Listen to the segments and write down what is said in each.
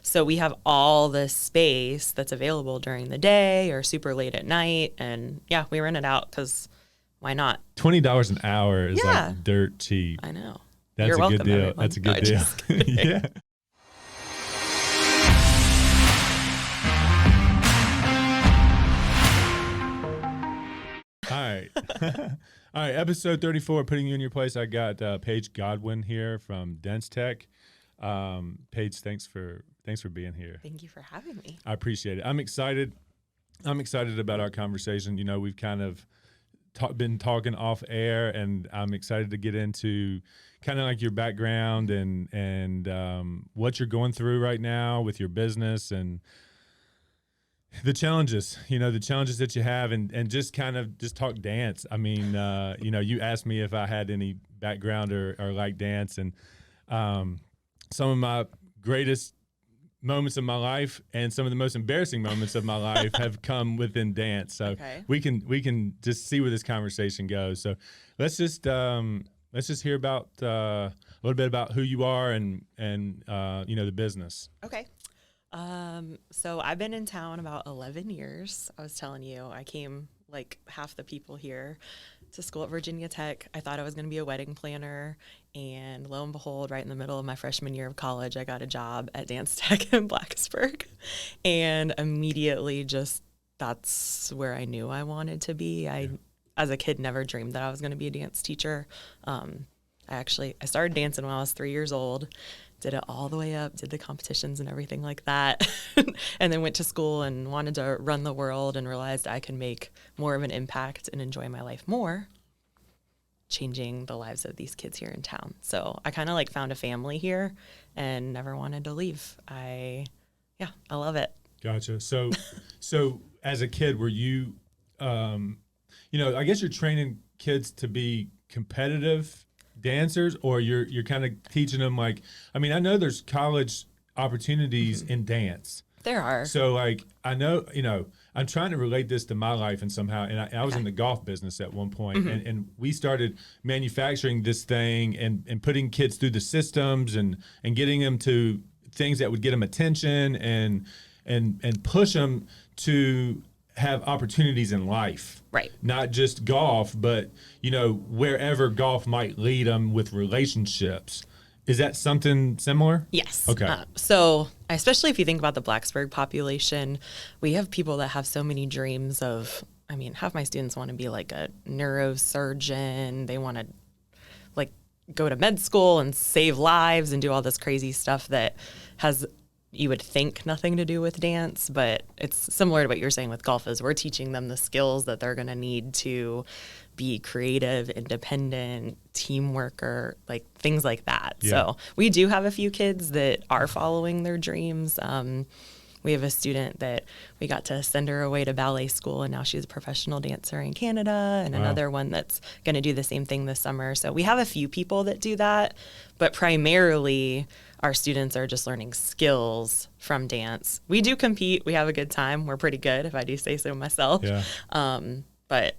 So we have all this space that's available during the day or super late at night. And yeah, we rent it out because why not? $20 an hour is Yeah. like dirt cheap. I know. That's You're a welcome, good deal. everyone. That's a good No, deal. just kidding. Yeah. All right. All right. Episode 34, Putting You in Your Place. I got Paige Godwin here from Dense Tech. Paige, thanks for being here. Thank you for having me. I appreciate it. I'm excited about our conversation. You know, we've kind of been talking off air, and I'm excited to get into kind of like your background and what you're going through right now with your business and the challenges that you have, and just kind of just talk dance. I mean, you asked me if I had any background or like dance, and some of my greatest moments of my life and some of the most embarrassing moments of my life have come within dance. So Okay. we can just see where this conversation goes. So let's just hear about a little bit about who you are and the business. Okay. So I've been in town about 11 years. I was telling you, I came like half the people here to school at Virginia Tech. I thought I was going to be a wedding planner, and lo and behold, right in the middle of my freshman year of college, I got a job at Dance Tech in Blacksburg, and immediately that's where I knew I wanted to be. As a kid, never dreamed that I was going to be a dance teacher. I started dancing when I was 3 years old, did it all the way up, did the competitions and everything like that, and then went to school and wanted to run the world and realized I could make more of an impact and enjoy my life more, changing the lives of these kids here in town. So I kind of like found a family here and never wanted to leave. I love it. Gotcha. So as a kid, were you, I guess you're training kids to be competitive dancers, or you're kind of teaching them like, I mean, I know there's college opportunities in dance. There are. So like, I know, I'm trying to relate this to my life and somehow, and I was in the golf business at one point, and we started manufacturing this thing and putting kids through the systems and getting them to things that would get them attention and push them to have opportunities in life. Right. Not just golf, but, wherever golf might lead them with relationships. Is that something similar? Yes. Okay. So especially if you think about the Blacksburg population, we have people that have so many dreams of, I mean, half my students want to be like a neurosurgeon. They want to like go to med school and save lives and do all this crazy stuff that has, you would think, nothing to do with dance, but it's similar to what you're saying with golf. Is we're teaching them the skills that they're going to need to be creative, independent, team worker, like things like that. Yeah. So we do have a few kids that are following their dreams. We have a student that we got to send her away to ballet school, and now she's a professional dancer in Canada, and another one that's going to do the same thing this summer. So we have a few people that do that, but primarily our students are just learning skills from dance. We do compete. We have a good time. We're pretty good, if I do say so myself. Yeah. But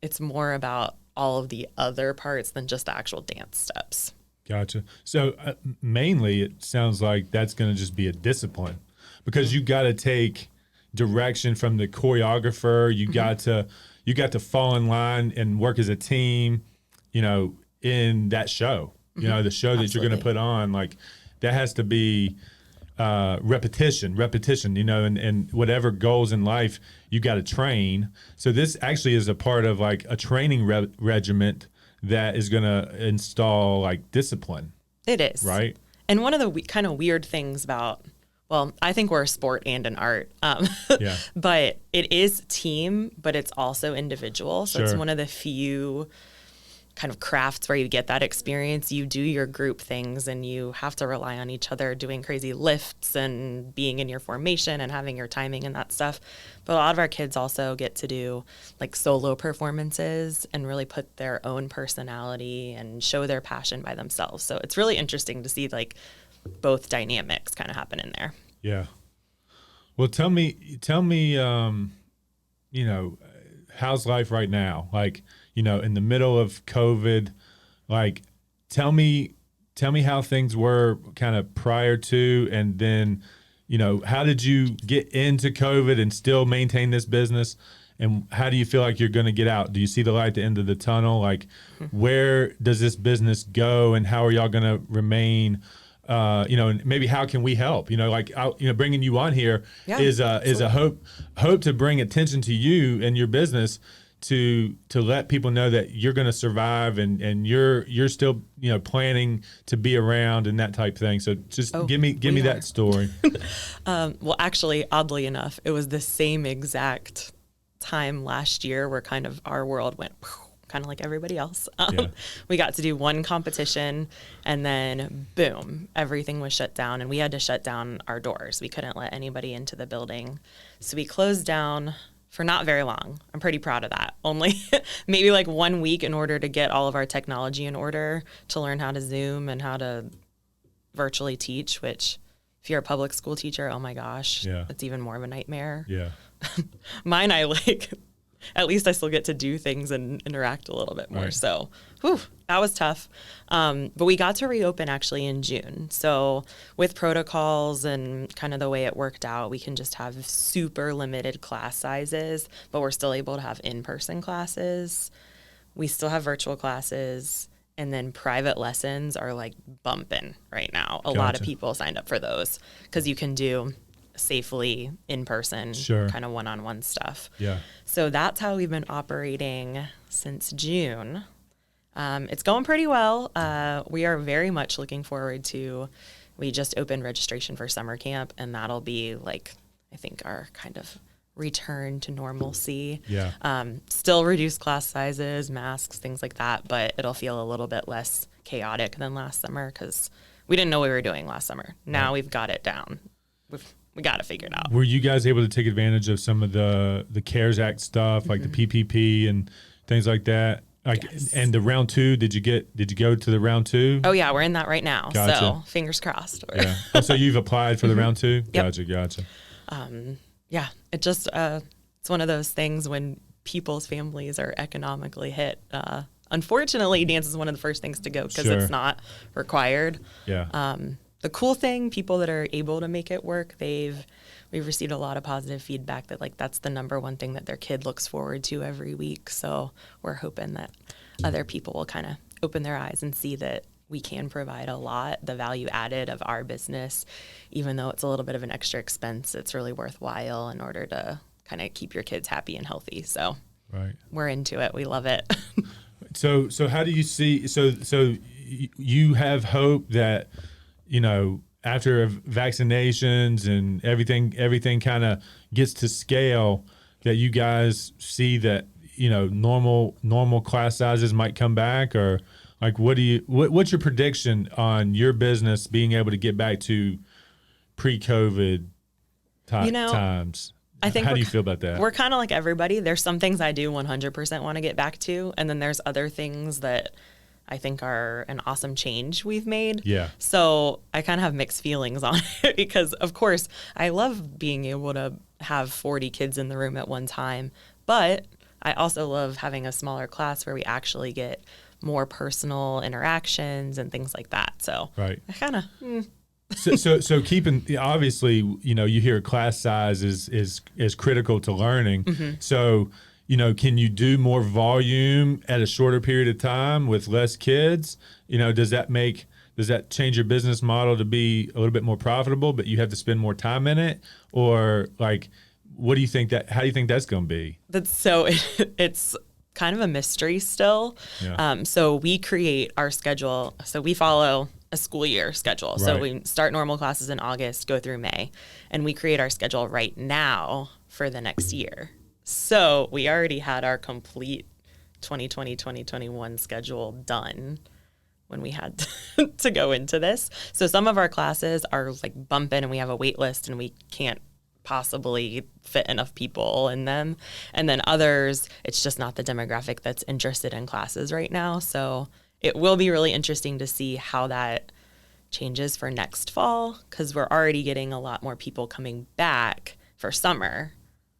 it's more about all of the other parts than just the actual dance steps. Gotcha. So mainly it sounds like that's going to just be a discipline, because you got to take direction from the choreographer. You got to fall in line and work as a team, in that show, the show that you're going to put on. Like, that has to be repetition, and whatever goals in life, you got to train. So this actually is a part of like a training regiment that is going to install like discipline. It is. Right. And one of the kind of weird things about, well, I think we're a sport and an art, but it is team, but it's also individual. So it's one of the few kind of crafts where you get that experience. You do your group things and you have to rely on each other doing crazy lifts and being in your formation and having your timing and that stuff. But a lot of our kids also get to do like solo performances and really put their own personality and show their passion by themselves. So it's really interesting to see like both dynamics kind of happen in there. Yeah. Well, tell me, how's life right now? Like, in the middle of COVID, like, tell me how things were kind of prior to, and then, how did you get into COVID and still maintain this business? And how do you feel like you're going to get out? Do you see the light at the end of the tunnel? Like, where does this business go, and how are y'all going to remain? And maybe how can we help? Bringing you on here is a hope to bring attention to you and your business to let people know that you're going to survive and you're still planning to be around and that type thing. So just give me that story. Well, actually, oddly enough, it was the same exact time last year where kind of our world went kind of like everybody else. We got to do one competition, and then boom, everything was shut down, and we had to shut down our doors. We couldn't let anybody into the building. So we closed down for not very long. I'm pretty proud of that. Only maybe like 1 week in order to get all of our technology in order to learn how to Zoom and how to virtually teach, which if you're a public school teacher, oh my gosh, it's even more of a nightmare. Yeah. Mine, at least I still get to do things and interact a little bit more. Right. So, that was tough. But we got to reopen actually in June. So with protocols and kind of the way it worked out, we can just have super limited class sizes, but we're still able to have in-person classes. We still have virtual classes. And then private lessons are like bumping right now. A lot of people signed up for those because you can do safely in person, kind of one-on-one stuff. Yeah. So that's how we've been operating since June. It's going pretty well. We are very much looking forward to, we just opened registration for summer camp, and that'll be like, I think our kind of return to normalcy. Yeah. Still reduced class sizes, masks, things like that, but it'll feel a little bit less chaotic than last summer because we didn't know what we were doing last summer. Now we've got it down. We got to figure it out. Were you guys able to take advantage of some of the CARES Act stuff, like the PPP and things like that? And the round two, did you go to the round two? Oh yeah, we're in that right now. Gotcha. So fingers crossed. Yeah. So you've applied for the round two? Yep. Gotcha. Yeah, it just it's one of those things when people's families are economically hit. Unfortunately, dance is one of the first things to go because it's not required. Yeah. The cool thing, people that are able to make it work, we've received a lot of positive feedback that like that's the number one thing that their kid looks forward to every week. So we're hoping that other people will kind of open their eyes and see that we can provide a lot. The value added of our business, even though it's a little bit of an extra expense, it's really worthwhile in order to kind of keep your kids happy and healthy. So we're into it. We love it. So how do you see, so you have hope that, after vaccinations and everything kind of gets to scale, that you guys see that, normal class sizes might come back, or like, what's your prediction on your business being able to get back to pre-COVID times? I think how do you feel about that? We're kind of like everybody. There's some things I do 100% want to get back to, and then there's other things that I think are an awesome change we've made. Yeah. So I kind of have mixed feelings on it because, of course, I love being able to have 40 kids in the room at one time, but I also love having a smaller class where we actually get more personal interactions and things like that. So I kind of... So keeping, obviously, you hear class size is critical to learning. Mm-hmm. So, can you do more volume at a shorter period of time with less kids? Does that change your business model to be a little bit more profitable, but you have to spend more time in it? Or like, how do you think that's going to be? It's kind of a mystery still. Yeah. So we create our schedule. So we follow a school year schedule. Right. So we start normal classes in August, go through May, and we create our schedule right now for the next year. So we already had our complete 2020-2021 schedule done when we had to go into this. So some of our classes are like bumping and we have a wait list and we can't possibly fit enough people in them. And then others, it's just not the demographic that's interested in classes right now. So it will be really interesting to see how that changes for next fall, because we're already getting a lot more people coming back for summer.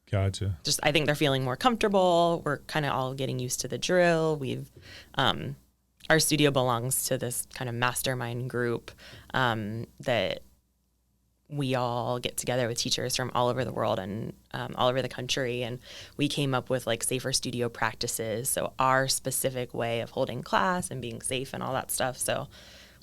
Gotcha. I think they're feeling more comfortable. We're kind of all getting used to the drill. Our studio belongs to this kind of mastermind group that we all get together with teachers from all over the world and all over the country, and we came up with like safer studio practices. So our specific way of holding class and being safe and all that stuff. So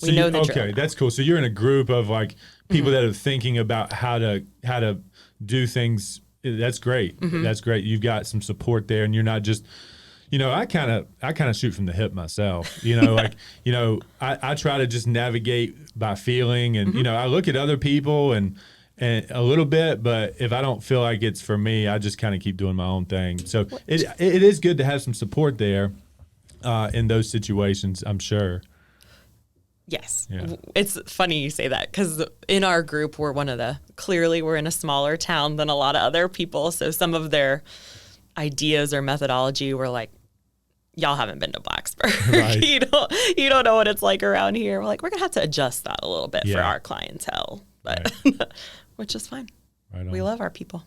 we know the drill. Okay, that's cool. So you're in a group of like people that are thinking about how to do things. That's great. That's great. You've got some support there, and you're not just, I kind of shoot from the hip myself. I try to just navigate by feeling, and I look at other people and a little bit, but if I don't feel like it's for me, I just kind of keep doing my own thing. So it is good to have some support there in those situations, I'm sure. Yes. Yeah. It's funny you say that, because in our group, clearly we're in a smaller town than a lot of other people. So some of their ideas or methodology were like, y'all haven't been to Blacksburg. Right. You don't know what it's like around here. We're like, we're going to have to adjust that a little bit for our clientele, but which is fine. Right on. We love our people.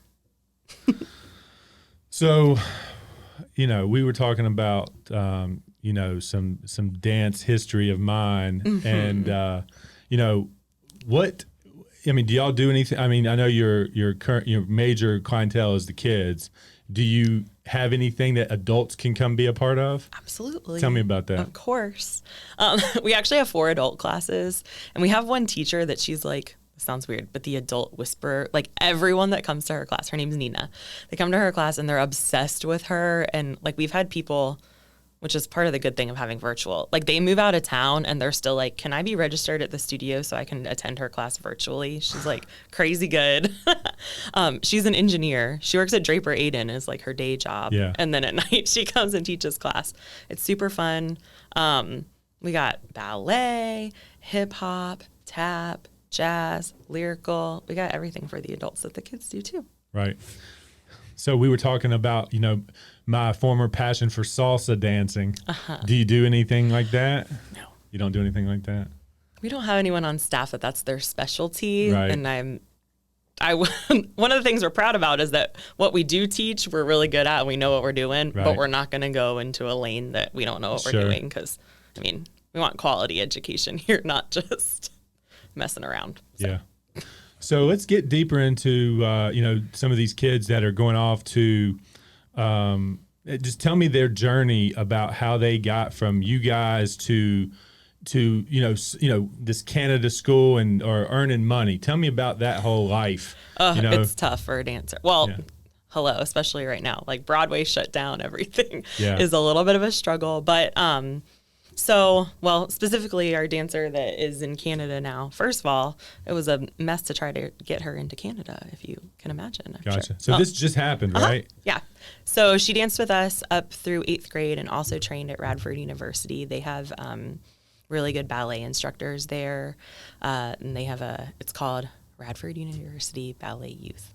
So, we were talking about, some dance history of mine, and do y'all do anything? I mean, I know your major clientele is the kids. Do you have anything that adults can come be a part of? Absolutely. Tell me about that. Of course. We actually have 4 adult classes, and we have one teacher that she's like, sounds weird, but the adult whisperer. Like, everyone that comes to her class, her name's Nina, they come to her class and they're obsessed with her. And like, we've had people, which is part of the good thing of having virtual, like they move out of town and they're still like, can I be registered at the studio so I can attend her class virtually? She's like crazy good. She's an engineer. She works at Draper Aiden is like her day job. Yeah. And then at night she comes and teaches class. It's super fun. We got ballet, hip hop, tap, jazz, lyrical. We got everything for the adults that the kids do too. Right. So we were talking about, my former passion for salsa dancing. Do you do anything like that? No. You don't do anything like that? We don't have anyone on staff that's their specialty. Right. And one of the things we're proud about is that what we do teach, we're really good at, and we know what we're doing, Right. but we're not going to go into a lane that we don't know what we're doing, because, we want quality education here, not just messing around. So. Yeah. So let's get deeper into, some of these kids that are going off to, just tell me their journey about how they got from you guys to this Canada school or earning money. Tell me about that whole life. It's tough for a dancer. Well, hello, especially right now, like Broadway shut down, everything is a little bit of a struggle, but, specifically our dancer that is in Canada now, first of all, it was a mess to try to get her into Canada, if you can imagine. I'm Gotcha. sure. So this just happened, right? Yeah. So she danced with us up through 8th grade and also trained at Radford University. They have really good ballet instructors there. And they have it's called Radford University Ballet Youth.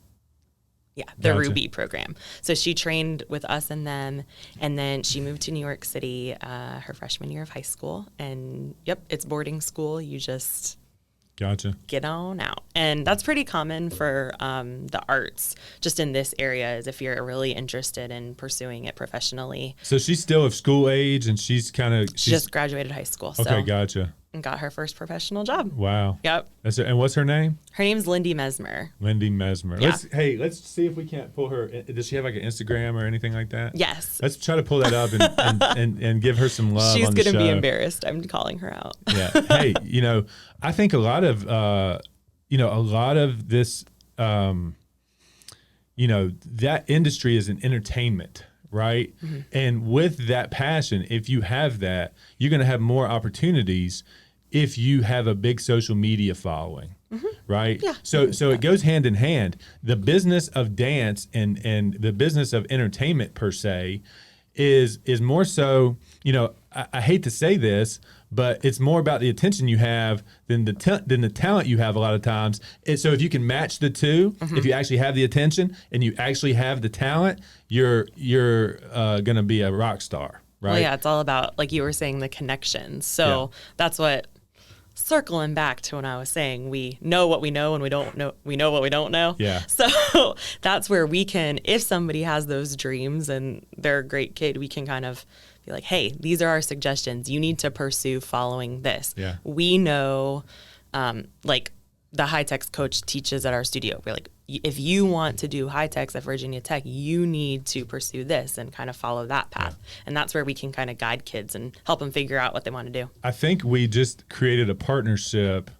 Yeah, the Gotcha. Ruby program. So she trained with us and them, and then she moved to New York City her freshman year of high school. And it's boarding school. You just Gotcha. get on out. And that's pretty common for the arts, just in this area, is if you're really interested in pursuing it professionally. So she's still of school age, and she's Just graduated high school. Okay, gotcha. And got her first professional job. Wow. Yep. And what's her name? Her name's Lindy Mesmer. Lindy Mesmer. Yeah. Let's see if we can't pull her. Does she have like an Instagram or anything like that? Yes. Let's try to pull that up and give her some love. She's on the going to be show. embarrassed. I'm calling her out. Yeah. Hey, I think a lot of this, that industry is an entertainment, right? Mm-hmm. And with that passion, if you have that, you're going to have more opportunities if you have a big social media following, right? Yeah. So it goes hand in hand. The business of dance and the business of entertainment per se is more so, I hate to say this, but it's more about the attention you have than the talent you have a lot of times. So if you can match the two, if you actually have the attention and you actually have the talent, you're going to be a rock star, right? Well, yeah, it's all about, like you were saying, the connections. So that's what, circling back to when I was saying, we know what we know and we know what we don't know. Yeah. So that's where we can, if somebody has those dreams and they're a great kid, we can kind of be like, hey, these are our suggestions. You need to pursue following this. Yeah. We know, the high techs coach teaches at our studio. We're like, if you want to do high techs at Virginia Tech, you need to pursue this and kind of follow that path. Yeah. And that's where we can kind of guide kids and help them figure out what they want to do. I think we just created a partnership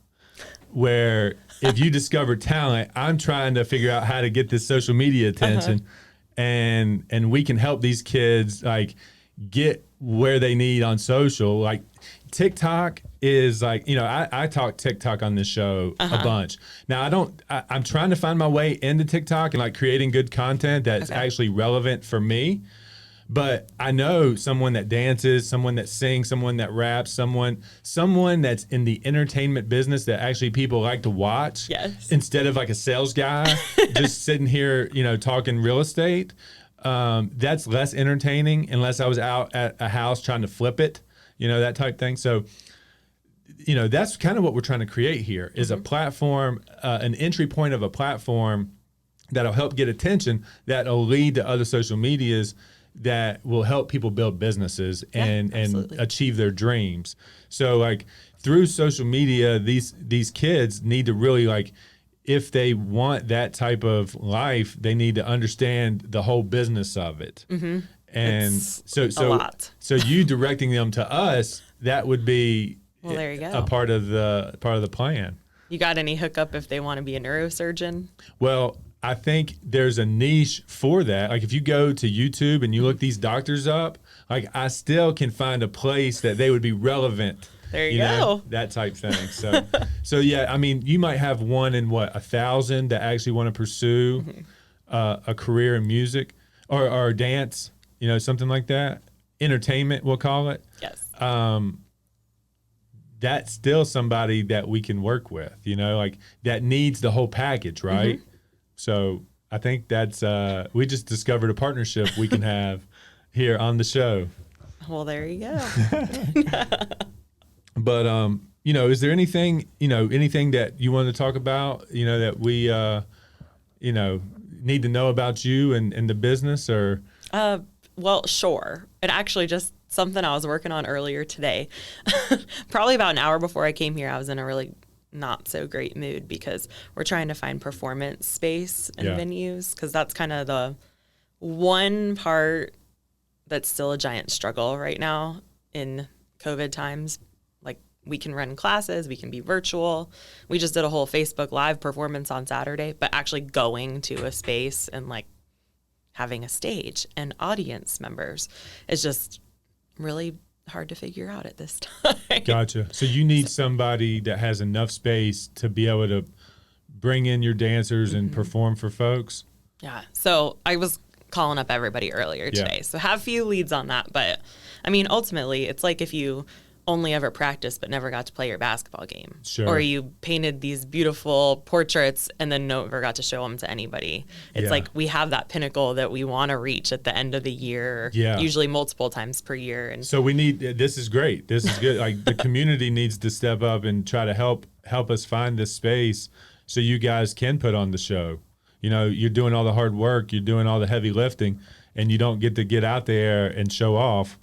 where if you discover talent, I'm trying to figure out how to get this social media attention, and we can help these kids like get where they need on social. Like TikTok is like, I talk TikTok on this show a bunch. Now I'm trying to find my way into TikTok and like creating good content that's actually relevant for me. But I know someone that dances, someone that sings, someone that raps, someone that's in the entertainment business that actually people like to watch. Yes. Instead of like a sales guy just sitting here, talking real estate. That's less entertaining unless I was out at a house trying to flip it, that type thing. So, that's kind of what we're trying to create here is a platform, an entry point of a platform that'll help get attention, that'll lead to other social medias that will help people build businesses and achieve their dreams. So like through social media, these kids need to really like, if they want that type of life, they need to understand the whole business of it. Mm-hmm. And it's so you directing them to us, that would be there you go. a part of the plan. You got any hookup if they want to be a neurosurgeon? Well, I think there's a niche for that. Like if you go to YouTube and you look these doctors up, like I still can find a place that they would be relevant. There you go. That type thing. So yeah, I mean, you might have one in 1,000 that actually want to pursue a career in music or dance, something like that. Entertainment, we'll call it. Yes. That's still somebody that we can work with, like that needs the whole package, right? Mm-hmm. So I think that's we just discovered a partnership we can have here on the show. Well, there you go. But is there anything that you want to talk about, that we need to know about you and the business or? Well, sure. It actually just something I was working on earlier today. Probably about an hour before I came here, I was in a really not so great mood because we're trying to find performance space and venues, because that's kind of the one part that's still a giant struggle right now in COVID times. Like we can run classes, we can be virtual. We just did a whole Facebook Live performance on Saturday, but actually going to a space and like having a stage and audience members is just really hard to figure out at this time. Gotcha. So you need somebody that has enough space to be able to bring in your dancers and perform for folks? Yeah. So I was calling up everybody earlier today. So have a few leads on that. But I mean, ultimately, it's like if you only ever practiced but never got to play your basketball game. Sure. Or you painted these beautiful portraits and then never got to show them to anybody. It's like we have that pinnacle that we want to reach at the end of the year, usually multiple times per year. And so we need, this is great. This is good. Like the community needs to step up and try to help us find this space so you guys can put on the show. You're doing all the hard work, you're doing all the heavy lifting, and you don't get to get out there and show off.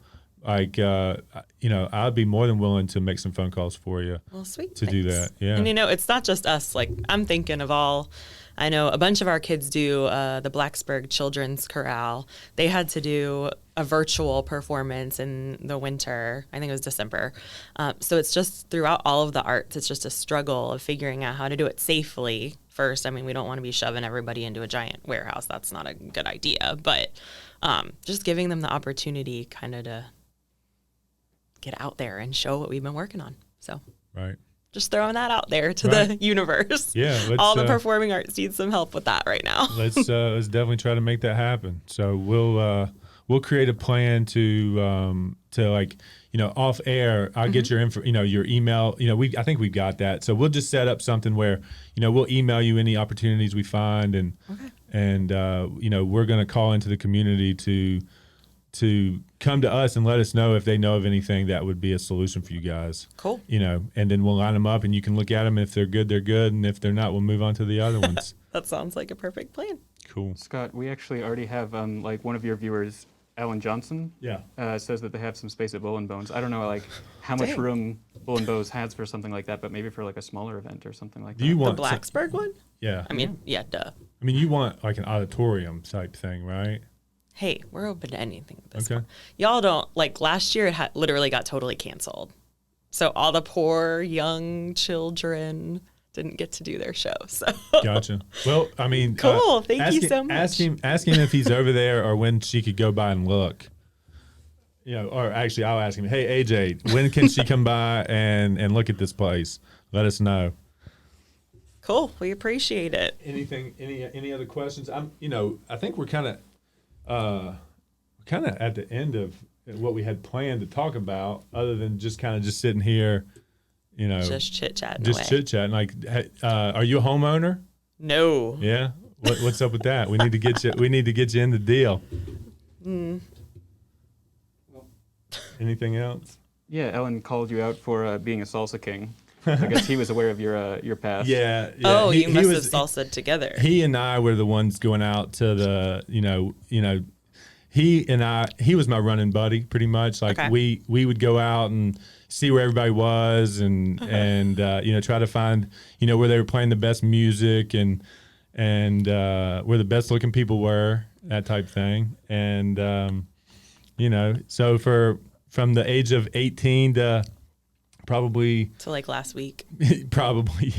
Like, I'd be more than willing to make some phone calls for you. Well, sweet. To do that. Yeah. And, it's not just us. Like, I'm thinking of I know a bunch of our kids do the Blacksburg Children's Chorale. They had to do a virtual performance in the winter. I think it was December. So it's just throughout all of the arts, it's just a struggle of figuring out how to do it safely first. I mean, we don't want to be shoving everybody into a giant warehouse. That's not a good idea. But just giving them the opportunity kind of to get out there and show what we've been working on. So right. Just throwing that out there to the universe. Yeah. All the performing arts need some help with that right now. Let's definitely try to make that happen. So we'll create a plan to like, off air, I'll get your info, your email, I think we've got that. So we'll just set up something where, we'll email you any opportunities we find and we're going to call into the community to come to us and let us know if they know of anything that would be a solution for you guys. Cool. And then we'll line them up and you can look at them. If they're good, they're good. And if they're not, we'll move on to the other ones. That sounds like a perfect plan. Cool. Scott, we actually already have one of your viewers Alan Johnson, Yeah. says that they have some space at Bull and Bones. I don't know like how much Dang. room Bull and Bones has for something like that, but maybe for like a smaller event or something like Do that. you The want Blacksburg one? Yeah. I mean, yeah, duh. I mean, you want like an auditorium type thing, right? Hey, we're open to anything at this Okay. point. Y'all don't, like, last year it literally got totally canceled. So all the poor young children didn't get to do their show. So Gotcha. Well, I mean, Cool. Thank you ask so him- much. Ask him if he's over there or when she could go by and look. You know, or actually, I'll ask him. Hey, AJ, when can she come by and look at this place? Let us know. cool. We appreciate it. Any other questions? I think we're kind of at the end of what we had planned to talk about, other than just sitting here, Just chit chatting just away. chit chatting. Like, hey, are you a homeowner? No. Yeah. What's up with that? We need to get you. We need to get you in the deal. Anything else? Yeah, Ellen called you out for being a salsa king. I guess he was aware of your past. Yeah. Oh, He you must was- have salsa together. He and I were the ones going out to the, he was my running buddy pretty much. Like Okay. we would go out and see where everybody was and try to find, where they were playing the best music and where the best looking people were, that type thing. And, so from the age of 18 to probably To like last week. probably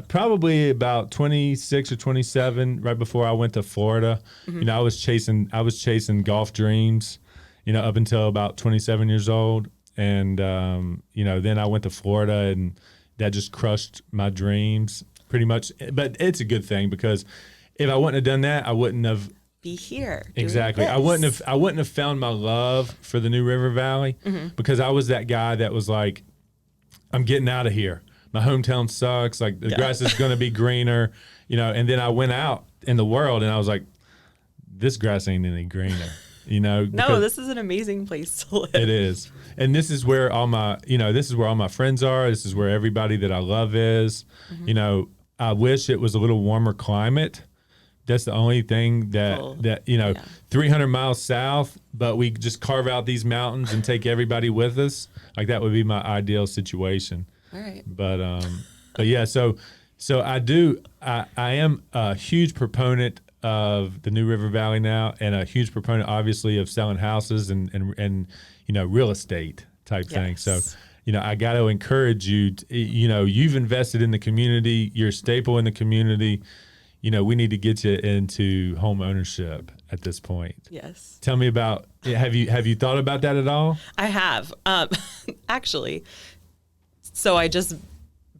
probably about 26 or 27 right before I went to Florida. I was chasing golf dreams up until about 27 years old, and then I went to Florida, and that just crushed my dreams pretty much. But it's a good thing, because if I wouldn't have done that, I wouldn't have Be here. doing exactly. I this. wouldn't have found my love for the New River Valley, because I was that guy that was like, I'm getting out of here. My hometown sucks. Like, the grass is going to be greener, and then I went out in the world and I was like, this grass ain't any greener, No, because this is an amazing place to live. it is. And this is where all my, this is where all my friends are. This is where everybody that I love is. I wish it was a little warmer climate. That's the only thing Cool. that 300 miles south, but we just carve out these mountains and take everybody with us. Like, that would be my ideal situation. All right. But yeah, so I am a huge proponent of the New River Valley now, and a huge proponent, obviously, of selling houses and real estate type thing. So, Yes. I got to encourage you. You've invested in the community. You're a staple in the community. We need to get you into home ownership at this point. Yes. Tell me about, have you thought about that at all? I have. Actually, so I just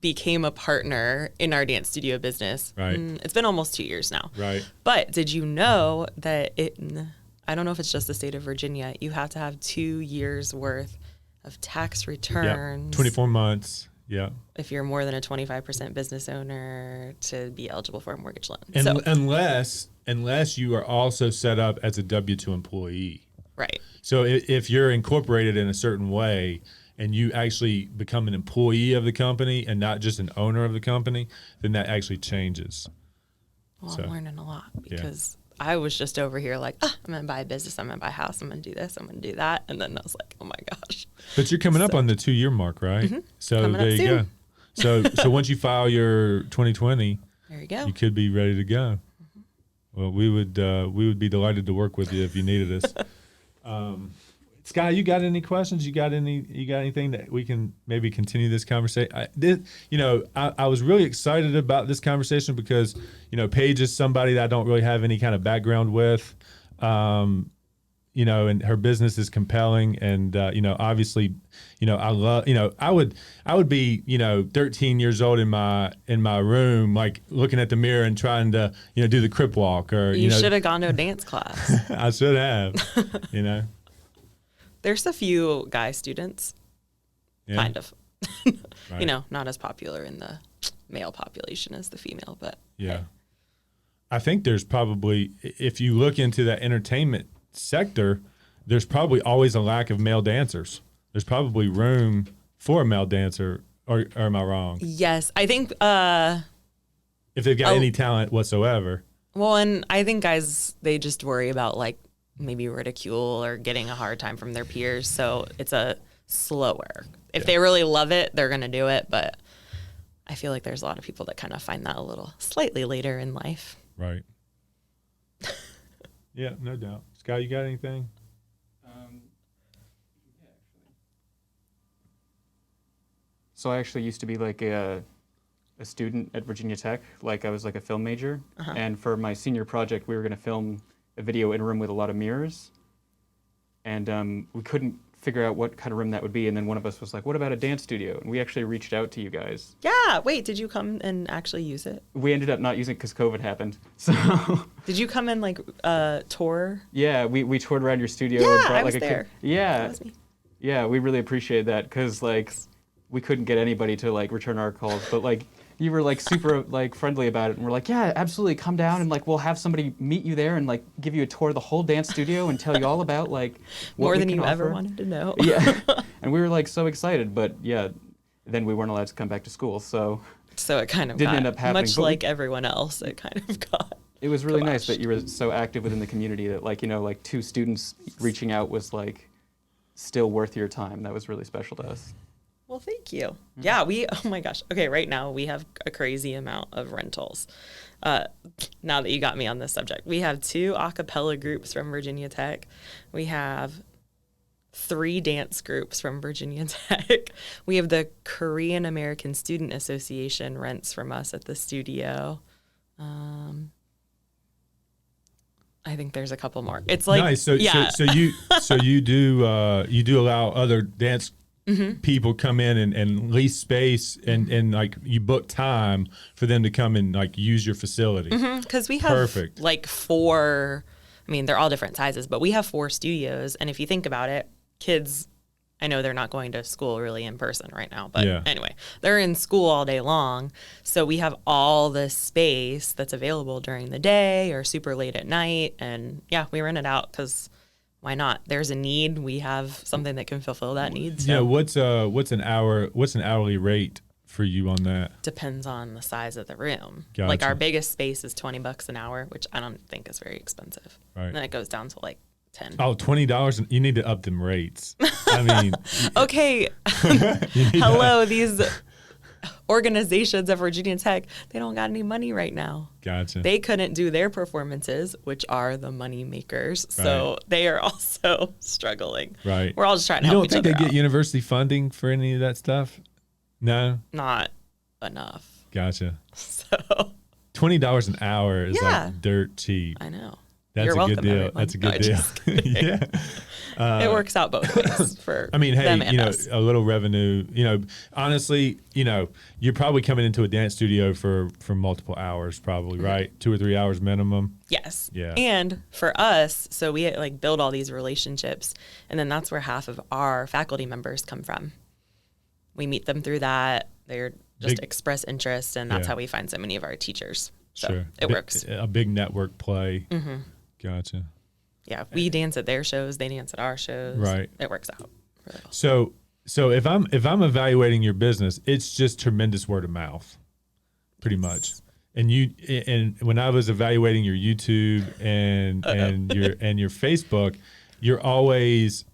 became a partner in our dance studio business. Right. It's been almost 2 years now. Right. But did you know that I don't know if it's just the state of Virginia, you have to have 2 years worth of tax Yeah. returns 24 months. Yeah. if you're more than a 25% business owner to be eligible for a mortgage loan. And So, unless you are also set up as a W-2 employee. right. So if you're incorporated in a certain way and you actually become an employee of the company and not just an owner of the company, then that actually changes. Well, So, I'm learning a lot because I was just over here like, I'm going to buy a business, I'm going to buy a house, I'm going to do this, I'm going to do that. And then I was like, oh my gosh. But you're coming up on the 2-year mark, right? So Coming up there you go. soon. So once you file your 2020, There you go. you could be ready to go. Well, we would be delighted to work with you if you needed us. Skye, you got any questions? You got anything that we can maybe continue this conversation? I was really excited about this conversation because, Paige is somebody that I don't really have any kind of background with. And her business is compelling, and obviously, I love, I would be, 13 years old in my room, like looking at the mirror and trying to, do the crip walk, or You should have gone to a dance class. I should have, There's a few guy students, yeah. kind of. Right. Not as popular in the male population as the female, but Yeah. hey. I think there's probably, if you look into that entertainment sector, there's probably always a lack of male dancers. There's probably room for a male dancer, or am I wrong? Yes, I think. If they've got any talent whatsoever. Well, and I think guys, they just worry about like maybe ridicule or getting a hard time from their peers. So it's a slower. If they really love it, they're going to do it. But I feel like there's a lot of people that kind of find that a little slightly later in life. Right. Yeah, no doubt. Skye, you got anything? So I actually used to be like a student at Virginia Tech. Like I was like a film major. And for my senior project, we were going to film a video in a room with a lot of mirrors. And we couldn't figure out what kind of room that would be. And then one of us was like, what about a dance studio? And we actually reached out to you guys. Yeah. Wait, did you come and actually use it? We ended up not using it because COVID happened. So Did you come and like tour? yeah, we toured around your studio. Yeah, and brought, I was like, there. Yeah. That was me. Yeah, we really appreciate that because like we couldn't get anybody to like return our calls, but like you were like super like friendly about it, and we're like, yeah, absolutely, come down and like we'll have somebody meet you there and like give you a tour of the whole dance studio and tell you all about like what More we than can you ever offer. wanted to know. Yeah, and we were like so excited, but yeah, then we weren't allowed to come back to school, so So it kind of Didn't got, end up happening, much but we- like everyone else, it kind of got. it was really nice Gosh. that you were so active within the community that like like 2 students reaching out was like still worth your time. That was really special to us. Well, thank you. Yeah, oh my gosh. Okay, right now we have a crazy amount of rentals. Now that you got me on this subject, we have 2 a cappella groups from Virginia Tech. We have 3 dance groups from Virginia Tech. We have the Korean American Student Association rents from us at the studio. I think there's a couple more. It's like Nice. So, yeah. so you do allow other dance people come in and lease space and like you book time for them to come and like use your facility. Because we have Perfect. like 4, I mean, they're all different sizes, but we have 4 studios. And if you think about it, kids, I know they're not going to school really in person right now, but Yeah. anyway, they're in school all day long. So we have all this space that's available during the day or super late at night. And yeah, we rent it out because why not? There's a need. We have something that can fulfill that need. So Yeah. What's an hourly rate for you on that? depends on the size of the room. Gotcha. Like our biggest space is $20 an hour, which I don't think is very expensive. Right. And then it goes down to like 10. Oh, $20. You need to up them rates. I mean, Okay. Hello, these organizations at Virginia Tech, they don't got any money right now. gotcha. They couldn't do their performances, which are the money makers. So Right. they are also struggling. Right. We're all just trying to You help don't each think they other get out. university funding for any of that stuff? No. Not enough. Gotcha. So $20 an hour is Yeah. like dirt cheap. I know. That's You're a good welcome, deal. everyone. That's a No, good deal. just kidding. Yeah. It works out both ways for I mean, hey, them and you know, us. a little revenue, you know, honestly, you know, you're probably coming into a dance studio for multiple hours, probably, right? 2 or 3 hours minimum. Yes. Yeah. And for us, so we like build all these relationships, and then that's where half of our faculty members come from. We meet them through that. They're just Big- express interest, and that's Yeah. how we find so many of our teachers. So Sure. it works. A big network play. Mm-hmm. Gotcha. Yeah. We dance at their shows. They dance at our shows. Right. It works out really well. So if I'm evaluating your business, it's just tremendous word of mouth, pretty much. And when I was evaluating your YouTube and your Facebook, you're always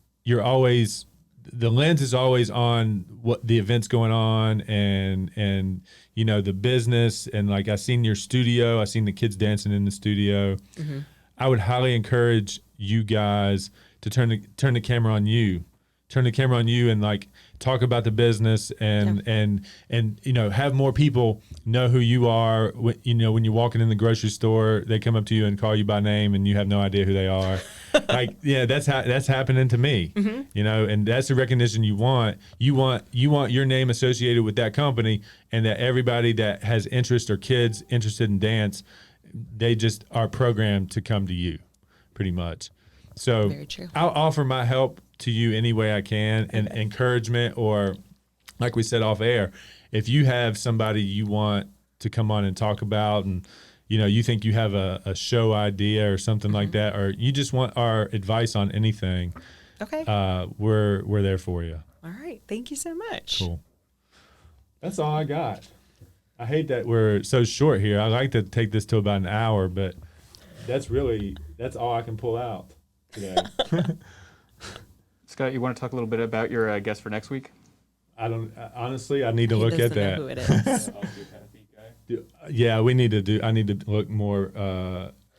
the lens is always on what the events going on and you know the business, and like I seen your studio, I seen the kids dancing in the studio. Mm-hmm. I would highly encourage you guys to turn the camera on you. Turn the camera on you and like talk about the business and you know have more people know who you are. You know, when you're walking in the grocery store, they come up to you and call you by name and you have no idea who they are. Like, yeah, that's happening to me. Mm-hmm. You know, and that's the recognition you want. You want your name associated with that company, and that everybody that has interest or kids interested in dance, they just are programmed to come to you, pretty much. So Very true. I'll offer my help to you any way I can, and encouragement, or like we said off air, if you have somebody you want to come on and talk about, and you know you think you have a show idea or something like that, or you just want our advice on anything, Okay. we're there for you. All right. Thank you so much. Cool. That's all I got. I hate that we're so short here. I like to take this to about an hour, but that's all I can pull out. today. Scott, you want to talk a little bit about your guest for next week? I don't honestly. I need to He look at doesn't know that. who it is. Yeah, we need to do. I need to look more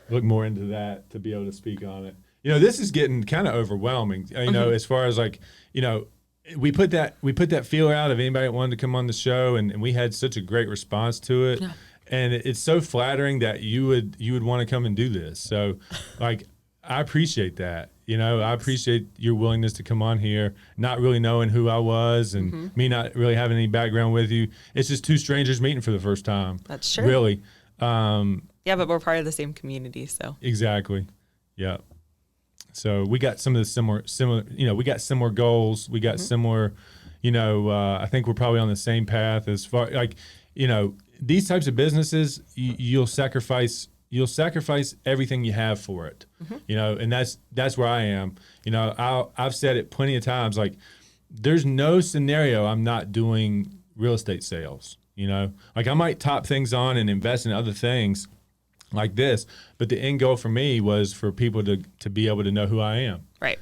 into that to be able to speak on it. This is getting kind of overwhelming. As far as like, we put that feeler out of anybody that wanted to come on the show, and we had such a great response to it. Yeah. And it's so flattering that you would want to come and do this. So, like, I appreciate that. I appreciate your willingness to come on here, not really knowing who I was and me not really having any background with you. It's just two strangers meeting for the first time. That's true. Really. Yeah, but we're part of the same community, so. Exactly. Yeah. So we got some of the similar, we got similar goals. We got similar, I think we're probably on the same path as far, like, these types of businesses, you'll sacrifice everything you have for it, and that's where I am. I've said it plenty of times, like, there's no scenario I'm not doing real estate sales. Like, I might top things on and invest in other things like this, but the end goal for me was for people to be able to know who I am. Right.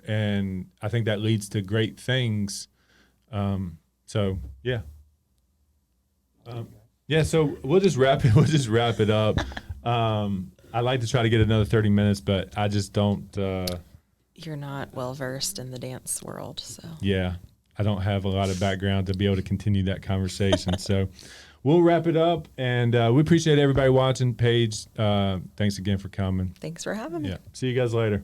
And I think that leads to great things. So yeah. Yeah, so we'll just wrap it up. I'd like to try to get another 30 minutes, but I just don't. You're not well versed in the dance world, so. Yeah, I don't have a lot of background to be able to continue that conversation. So we'll wrap it up, and we appreciate everybody watching. Paige, thanks again for coming. Thanks for having me. Yeah, see you guys later.